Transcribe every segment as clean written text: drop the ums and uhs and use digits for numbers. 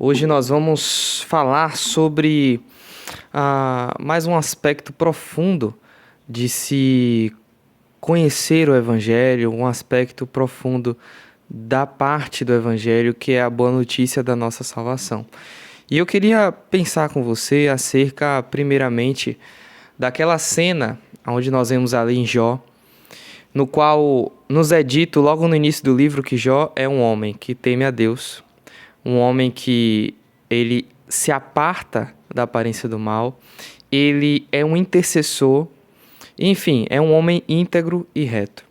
Hoje nós vamos falar sobre mais um aspecto profundo de se conhecer o Evangelho, um aspecto profundo da parte do Evangelho, que é a boa notícia da nossa salvação. E eu queria pensar com você acerca, primeiramente, daquela cena onde nós vemos ali em Jó, no qual nos é dito logo no início do livro que Jó é um homem que teme a Deus, um homem que ele se aparta da aparência do mal, ele é um intercessor, enfim, é um homem íntegro e reto.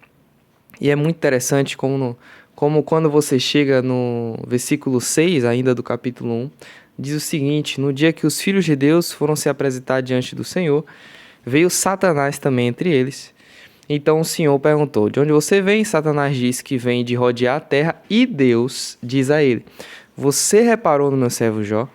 E é muito interessante como quando você chega no versículo 6, ainda do capítulo 1, diz o seguinte: no dia que os filhos de Deus foram se apresentar diante do Senhor, veio Satanás também entre eles. Então o Senhor perguntou: de onde você vem? Satanás disse que vem de rodear a terra, e Deus diz a ele: você reparou no meu servo Jó?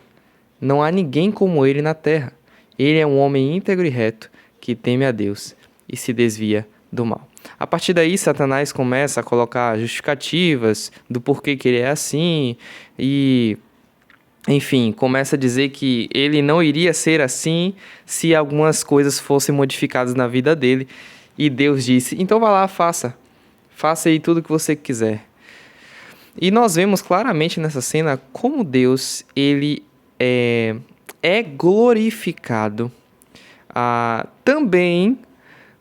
Não há ninguém como ele na terra. Ele é um homem íntegro e reto, que teme a Deus e se desvia do mal. A partir daí, Satanás começa a colocar justificativas do porquê que ele é assim e, enfim, começa a dizer que ele não iria ser assim se algumas coisas fossem modificadas na vida dele. E Deus disse: então vá lá, faça aí tudo o que você quiser. E nós vemos claramente nessa cena como Deus ele é glorificado também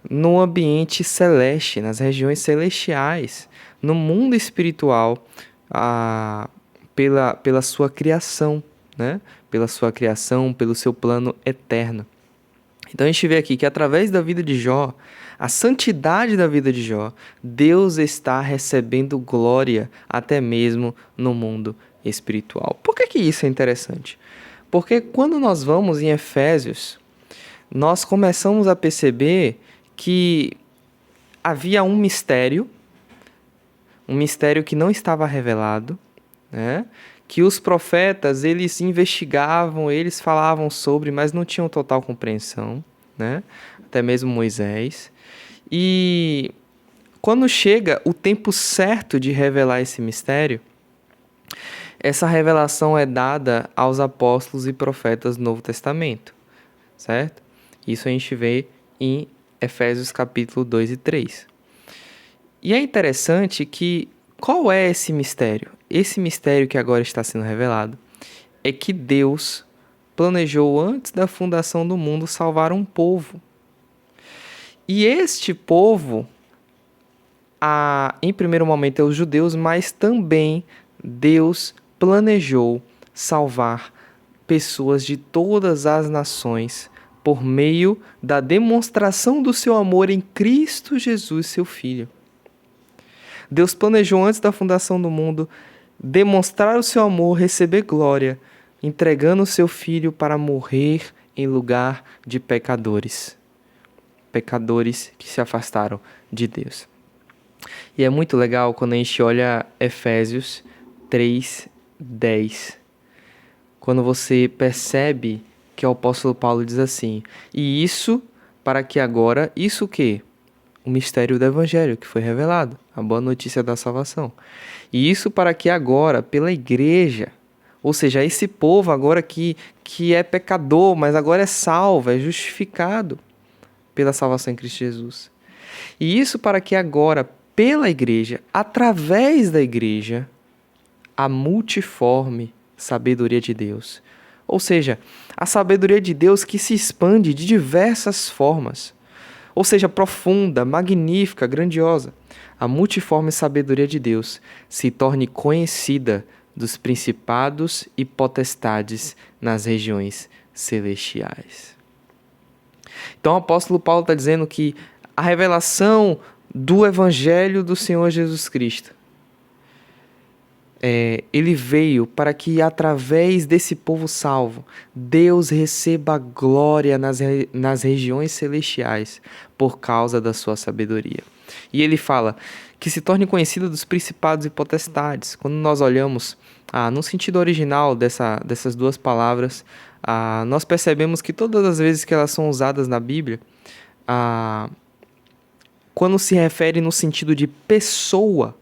no ambiente celeste, nas regiões celestiais, no mundo espiritual, pela sua criação, né? Pela sua criação, pelo seu plano eterno. Então a gente vê aqui que através da vida de Jó, a santidade da vida de Jó, Deus está recebendo glória até mesmo no mundo espiritual. Por que isso é interessante? Porque quando nós vamos em Efésios, nós começamos a perceber que havia um mistério que não estava revelado, né? Que os profetas, eles investigavam, eles falavam sobre, mas não tinham total compreensão, né? Até mesmo Moisés. E quando chega o tempo certo de revelar esse mistério, essa revelação é dada aos apóstolos e profetas do Novo Testamento, certo? Isso a gente vê em Efésios capítulo 2 e 3. E é interessante que, qual é esse mistério? Esse mistério que agora está sendo revelado é que Deus planejou antes da fundação do mundo salvar um povo. E este povo, em primeiro momento, é os judeus, mas também Deus planejou salvar pessoas de todas as nações por meio da demonstração do seu amor em Cristo Jesus, seu Filho. Deus planejou antes da fundação do mundo demonstrar o seu amor, receber glória, entregando o seu Filho para morrer em lugar de pecadores. Pecadores que se afastaram de Deus. E é muito legal quando a gente olha Efésios 3:10. Quando você percebe que o apóstolo Paulo diz assim: e isso para que agora, isso o quê? O mistério do Evangelho que foi revelado, a boa notícia da salvação. E isso para que agora, pela igreja, ou seja, esse povo agora que é pecador, mas agora é salvo, é justificado pela salvação em Cristo Jesus. E isso para que agora, pela igreja, através da igreja, a multiforme sabedoria de Deus. Ou seja, a sabedoria de Deus que se expande de diversas formas. Ou seja, profunda, magnífica, grandiosa. A multiforme sabedoria de Deus se torne conhecida dos principados e potestades nas regiões celestiais. Então o apóstolo Paulo está dizendo que a revelação do Evangelho do Senhor Jesus Cristo, ele veio para que através desse povo salvo, Deus receba glória nas regiões celestiais por causa da sua sabedoria. E ele fala que se torne conhecida dos principados e potestades. Quando nós olhamos no sentido original dessas duas palavras, nós percebemos que todas as vezes que elas são usadas na Bíblia, quando se refere no sentido de pessoa,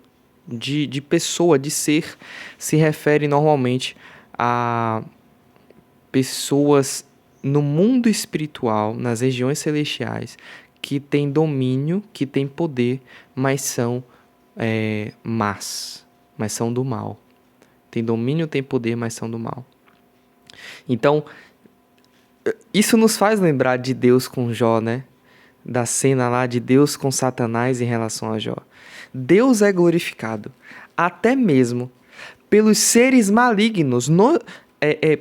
de pessoa, de ser, se refere normalmente a pessoas no mundo espiritual, nas regiões celestiais, que têm domínio, que têm poder, mas são más, mas são do mal. Tem domínio, tem poder, mas são do mal. Então, isso nos faz lembrar de Deus com Jó, né? Da cena lá de Deus com Satanás em relação a Jó. Deus é glorificado, até mesmo pelos seres malignos.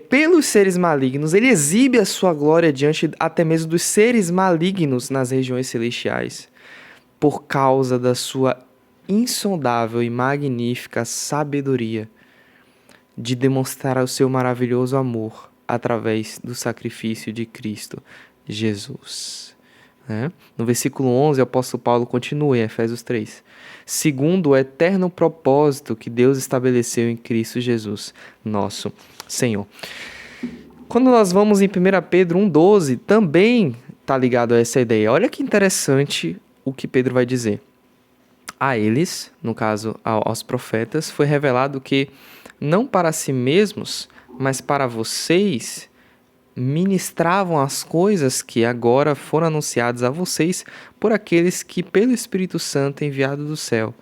Pelos seres malignos, ele exibe a sua glória diante até mesmo dos seres malignos nas regiões celestiais, por causa da sua insondável e magnífica sabedoria de demonstrar o seu maravilhoso amor através do sacrifício de Cristo Jesus. No versículo 11, o apóstolo Paulo continua em Efésios 3. Segundo o eterno propósito que Deus estabeleceu em Cristo Jesus, nosso Senhor. Quando nós vamos em 1 Pedro 1,12, também está ligado a essa ideia. Olha que interessante o que Pedro vai dizer. A eles, no caso aos profetas, foi revelado que, não para si mesmos, mas para vocês, ministravam as coisas que agora foram anunciadas a vocês por aqueles que, pelo Espírito Santo enviado do céu,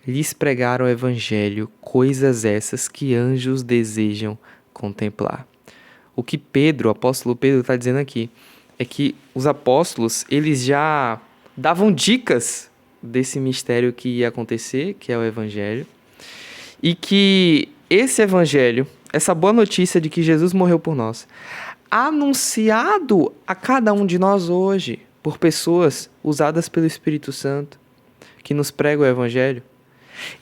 lhes pregaram o Evangelho, coisas essas que anjos desejam contemplar. O que o apóstolo Pedro está dizendo aqui, é que os apóstolos, eles já davam dicas desse mistério que ia acontecer, que é o Evangelho, e que esse Evangelho, essa boa notícia de que Jesus morreu por nós, anunciado a cada um de nós hoje, por pessoas usadas pelo Espírito Santo, que nos pregam o Evangelho.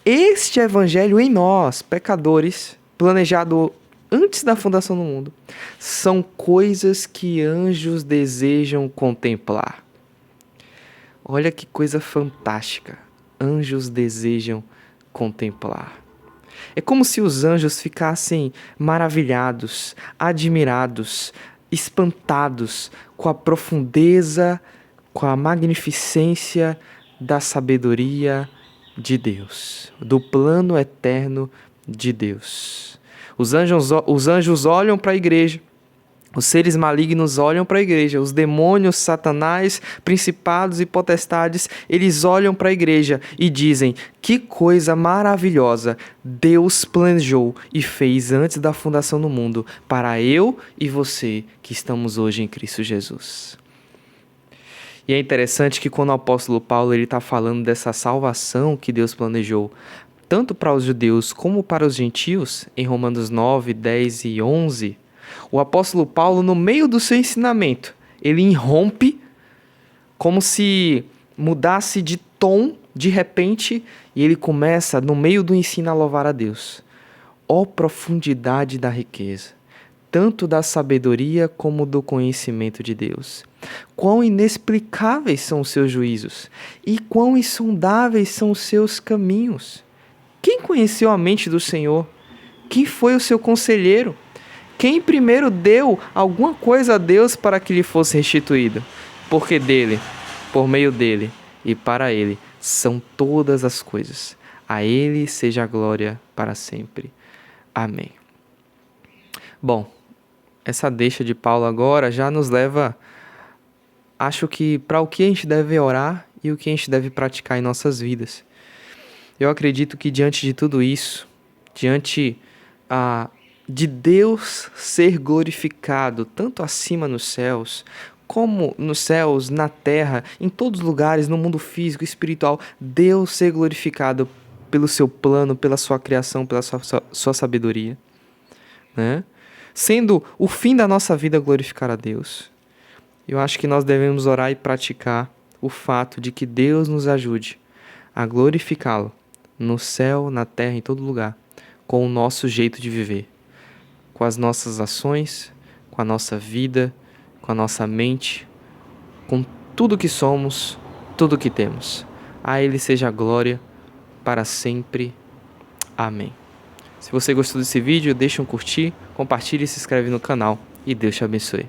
Este Evangelho em nós, pecadores, planejado antes da fundação do mundo, são coisas que anjos desejam contemplar. Olha que coisa fantástica. Anjos desejam contemplar. É como se os anjos ficassem maravilhados, admirados, espantados com a profundeza, com a magnificência da sabedoria de Deus, do plano eterno de Deus. Os anjos olham para a igreja, os seres malignos olham para a igreja, os demônios, Satanás, principados e potestades, eles olham para a igreja e dizem: que coisa maravilhosa Deus planejou e fez antes da fundação do mundo para eu e você que estamos hoje em Cristo Jesus. E é interessante que quando o apóstolo Paulo está falando dessa salvação que Deus planejou, tanto para os judeus como para os gentios, em Romanos 9, 10 e 11, o apóstolo Paulo, no meio do seu ensinamento, ele irrompe como se mudasse de tom de repente e ele começa, no meio do ensino, a louvar a Deus. Ó profundidade da riqueza, tanto da sabedoria como do conhecimento de Deus. Quão inexplicáveis são os seus juízos e quão insondáveis são os seus caminhos. Quem conheceu a mente do Senhor? Quem foi o seu conselheiro? Quem primeiro deu alguma coisa a Deus para que lhe fosse restituído? Porque dele, por meio dele e para ele são todas as coisas. A ele seja a glória para sempre. Amém. Bom, essa deixa de Paulo agora já nos leva, acho que, para o que a gente deve orar e o que a gente deve praticar em nossas vidas. Eu acredito que diante de tudo isso, diante de Deus ser glorificado, tanto acima nos céus, como nos céus, na terra, em todos os lugares, no mundo físico, espiritual, Deus ser glorificado pelo seu plano, pela sua criação, pela sua sabedoria, né? Sendo o fim da nossa vida glorificar a Deus. Eu acho que nós devemos orar e praticar o fato de que Deus nos ajude a glorificá-lo no céu, na terra, em todo lugar, com o nosso jeito de viver, com as nossas ações, com a nossa vida, com a nossa mente, com tudo que somos, tudo que temos. A Ele seja a glória para sempre. Amém. Se você gostou desse vídeo, deixa um curtir, compartilhe e se inscreve no canal. E Deus te abençoe.